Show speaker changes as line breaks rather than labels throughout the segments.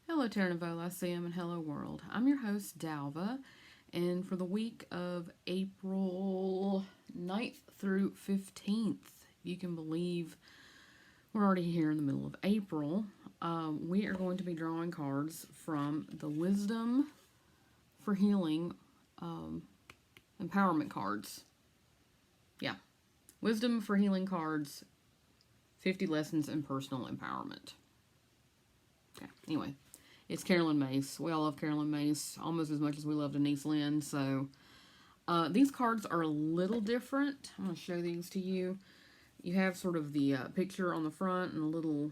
Hello, Terra Novola, Sam, and hello, world. I'm your host, Dalva, and for the week of April 9th through 15th, you can believe we're already here in the middle of April. We are going to be drawing cards from the Wisdom for Healing um, Empowerment cards. Yeah, Wisdom for Healing cards, 50 Lessons in Personal Empowerment. Okay, anyway. It's Carolyn Mace. We all love Carolyn Mace almost as much as we love Denise Lynn. So these cards are a little different. I'm going to show these to you. You have sort of the picture on the front and a little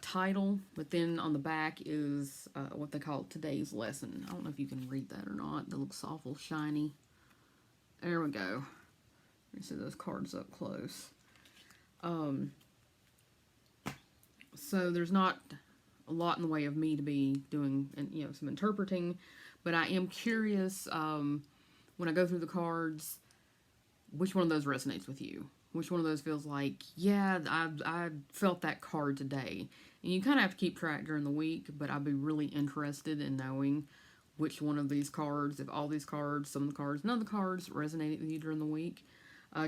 title, but then on the back is what they call today's lesson. I don't know if you can read that or not. That looks awful shiny. There we go. You see those cards up close. So there's not a lot in the way of me to be doing, some interpreting, but I am curious when I go through the cards, which one of those resonates with you? Which one of those feels like, yeah, I felt that card today? And you kind of have to keep track during the week, but I'd be really interested in knowing which one of these cards, if all these cards, some of the cards, none of the cards resonated with you during the week,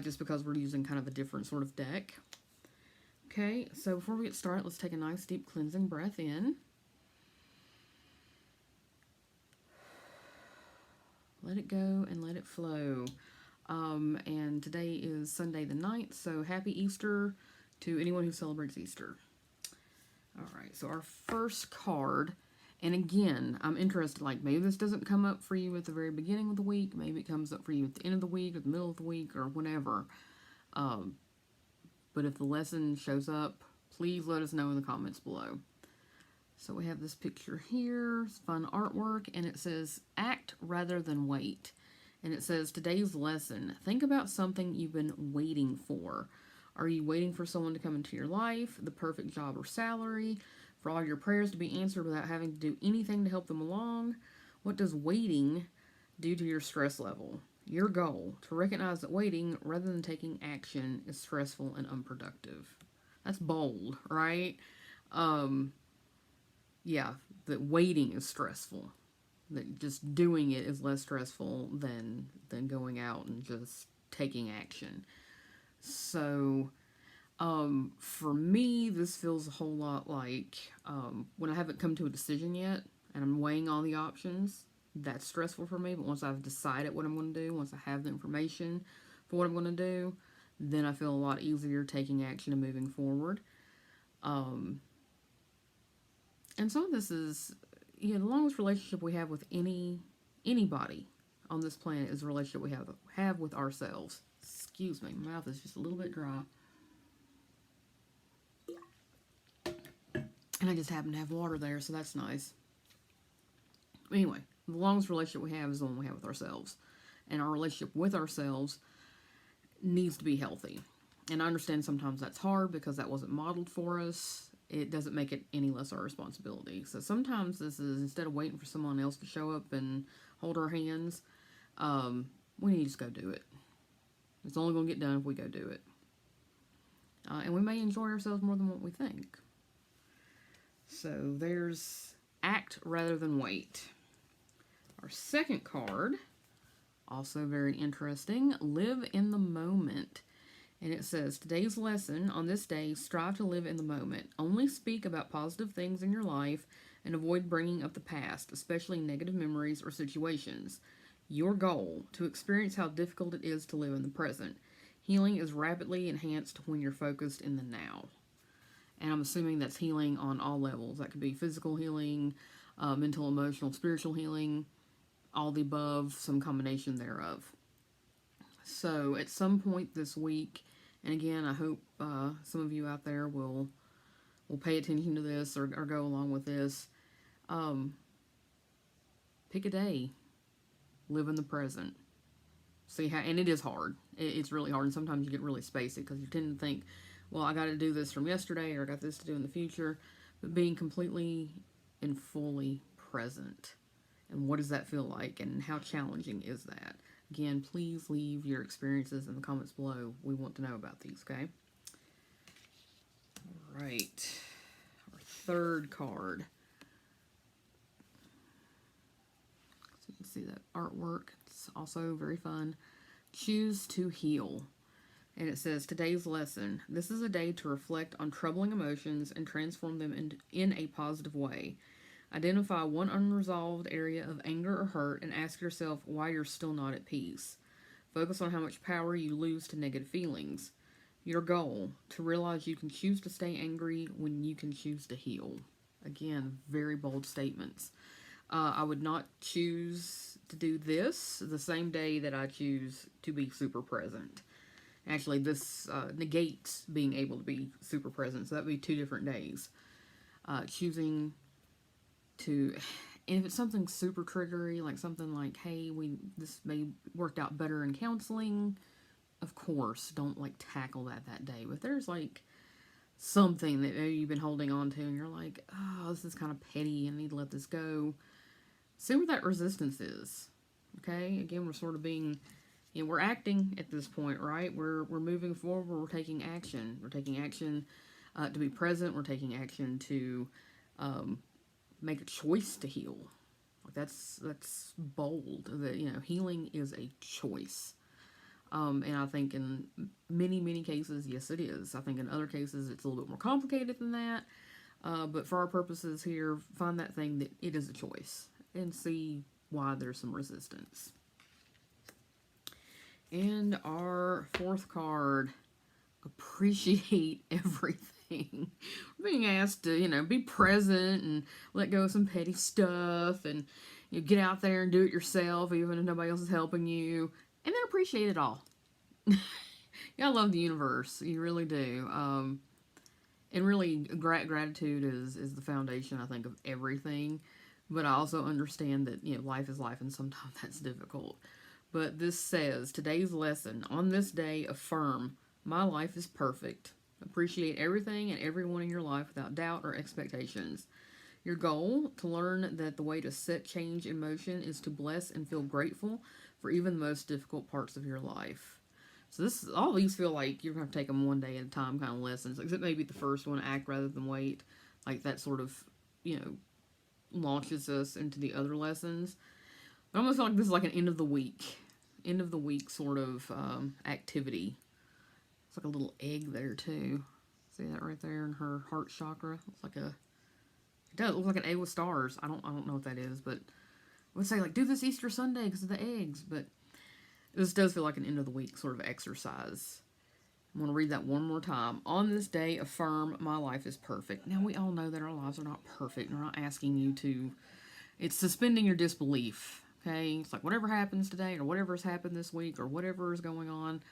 just because we're using kind of a different sort of deck. Okay, so before we get started, let's take a nice deep cleansing breath in. Let it go and let it flow. And today is Sunday the 9th, so happy Easter to anyone who celebrates Easter. All right, so our first card, and again, I'm interested, like maybe this doesn't come up for you at the very beginning of the week, maybe it comes up for you at the end of the week, or the middle of the week, or whenever. But if the lesson shows up, please let us know in the comments below. So we have this picture here, it's fun artwork, and it says, act rather than wait. And it says, today's lesson, think about something you've been waiting for. Are you waiting for someone to come into your life, the perfect job or salary, for all your prayers to be answered without having to do anything to help them along? What does waiting do to your stress level? Your goal, to recognize that waiting, rather than taking action, is stressful and unproductive. That's bold, right? Yeah, that waiting is stressful. That just doing it is less stressful than going out and just taking action. So, for me, this feels a whole lot like when I haven't come to a decision yet and I'm weighing all the options. That's stressful for me, but once I've decided what I'm going to do, once I have the information for what I'm going to do, then I feel a lot easier taking action and moving forward. And some of this is, the longest relationship we have with anybody on this planet is the relationship we have with ourselves. Excuse me, my mouth is just a little bit dry. And I just happen to have water there, so that's nice. Anyway, the longest relationship we have is the one we have with ourselves. And our relationship with ourselves needs to be healthy. And I understand sometimes that's hard because that wasn't modeled for us. It doesn't make it any less our responsibility. So sometimes this is, instead of waiting for someone else to show up and hold our hands, we need to just go do it. It's only going to get done if we go do it. And we may enjoy ourselves more than what we think. So there's act rather than wait. Our second card, also very interesting, live in the moment. And it says, today's lesson, on this day, strive to live in the moment. Only speak about positive things in your life and avoid bringing up the past, especially negative memories or situations. Your goal, to experience how difficult it is to live in the present. Healing is rapidly enhanced when you're focused in the now. And I'm assuming that's healing on all levels. That could be physical healing, mental, emotional, spiritual healing, all the above, some combination thereof. So at some point this week, and again, I hope some of you out there will pay attention to this or go along with this. Pick a day. Live in the present. See how, and it is hard. It's really hard, and sometimes you get really spacey because you tend to think, well, I got to do this from yesterday, or I got this to do in the future. But being completely and fully present. And what does that feel like, and how challenging is that? Again, please leave your experiences in the comments below. We want to know about these, okay? All right. Our third card. see that artwork. It's also very fun. Choose to heal. And it says, today's lesson. This is a day to reflect on troubling emotions and transform them in a positive way. Identify one unresolved area of anger or hurt and ask yourself why you're still not at peace. Focus on how much power you lose to negative feelings. Your goal, to realize you can choose to stay angry when you can choose to heal. Again, very bold statements. I would not choose to do this the same day that I choose to be super present. Actually, this negates being able to be super present, so that would be 2 different days. Choosing to, and if it's something super triggery, like something like, hey, this may worked out better in counseling, of course, don't like tackle that day. But if there's like something that maybe you've been holding on to and you're like, oh, this is kind of petty, I need to let this go. See where that resistance is. Okay? Again, we're sort of being, we're acting at this point, right? We're moving forward, we're taking action. We're taking action to be present, we're taking action to make a choice to heal. Like that's bold. That healing is a choice. And I think in many cases, yes, it is. I think in other cases, it's a little bit more complicated than that. But for our purposes here, find that thing that it is a choice and see why there's some resistance. And our 4th card, appreciate everything. We're being asked to, be present and let go of some petty stuff and get out there and do it yourself, even if nobody else is helping you. And then appreciate it all. I love the universe. You really do. And really, gratitude is the foundation, I think, of everything. But I also understand that, life is life and sometimes that's difficult. But this says, today's lesson, on this day, affirm, my life is perfect. Appreciate everything and everyone in your life without doubt or expectations. Your goal, to learn that the way to set change in motion is to bless and feel grateful for even the most difficult parts of your life. So all these feel like you're going to take them one day at a time kind of lessons, except maybe the first one, act rather than wait. Like that sort of, launches us into the other lessons. I almost feel like this is like an end of the week sort of activity. It's like a little egg there too. See that right there in her heart chakra? It does look like an egg with stars. I don't know what that is, but I would say like do this Easter Sunday because of the eggs. But this does feel like an end of the week sort of exercise. I'm going to read that one more time. On this day, affirm my life is perfect. Now we all know that our lives are not perfect. We're not asking you to. It's suspending your disbelief. Okay, it's like whatever happens today or whatever's happened this week or whatever is going on,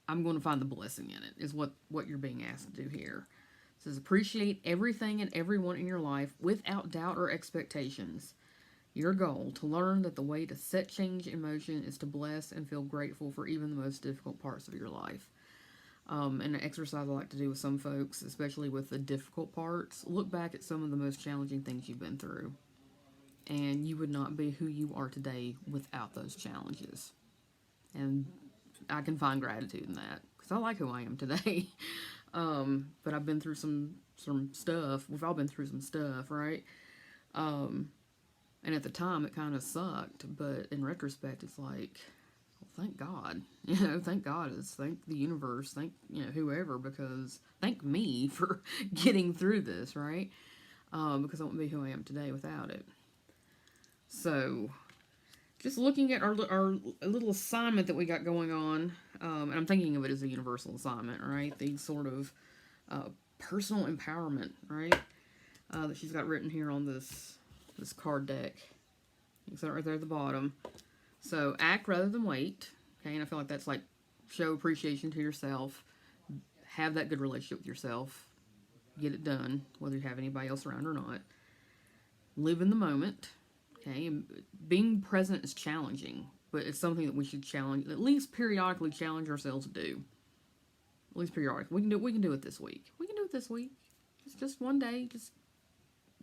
I'm going to find the blessing in it, is what you're being asked to do here. It says, appreciate everything and everyone in your life without doubt or expectations. Your goal, to learn that the way to set change in motion is to bless and feel grateful for even the most difficult parts of your life. And an exercise I like to do with some folks, especially with the difficult parts, look back at some of the most challenging things you've been through. And you would not be who you are today without those challenges. And I can find gratitude in that because I like who I am today. But I've been through some stuff. We've all been through some stuff, right? And at the time it kind of sucked, but in retrospect it's like, well, thank God. Thank God. Thank the universe. Thank, whoever, because thank me for getting through this, right? Because I wouldn't be who I am today without it. So, just looking at our little assignment that we got going on, and I'm thinking of it as a universal assignment, right? These sort of personal empowerment, right? That she's got written here on this card deck. You see it right there at the bottom. So, act rather than wait. Okay, and I feel like that's like show appreciation to yourself. Have that good relationship with yourself. Get it done, whether you have anybody else around or not. Live in the moment. Okay, and being present is challenging, but it's something that we should at least periodically challenge ourselves to do. At least periodically. We can do it this week. We can do it this week. Just one day. Just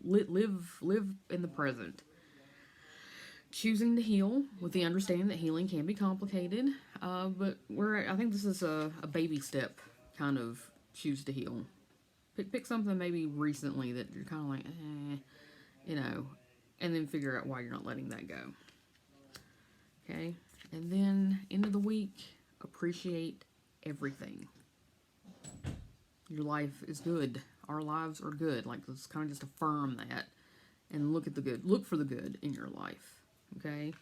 live in the present. Choosing to heal with the understanding that healing can be complicated, but I think this is a baby step kind of choose to heal. Pick something maybe recently that you're kind of like, and then figure out why you're not letting that go. Okay? And then, end of the week, appreciate everything. Your life is good. Our lives are good. Like, let's kind of just affirm that and look at the good. Look for the good in your life. Okay?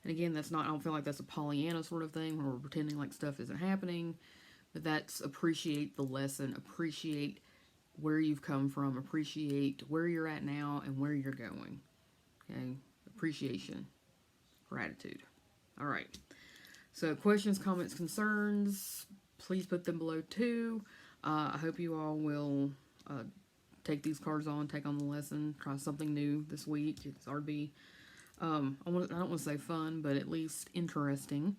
And again, that's not, I don't feel like that's a Pollyanna sort of thing where we're pretending like stuff isn't happening. But that's appreciate the lesson. Appreciate where you've come from. Appreciate where you're at now and where you're going. Okay? Appreciation. Gratitude. All right. So questions, comments, concerns, please put them below too. I hope you all will take these cards on, take on the lesson, try something new this week. It's RB. I don't want to say fun, but at least interesting.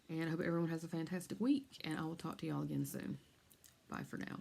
And I hope everyone has a fantastic week. And I will talk to y'all again soon. Bye for now.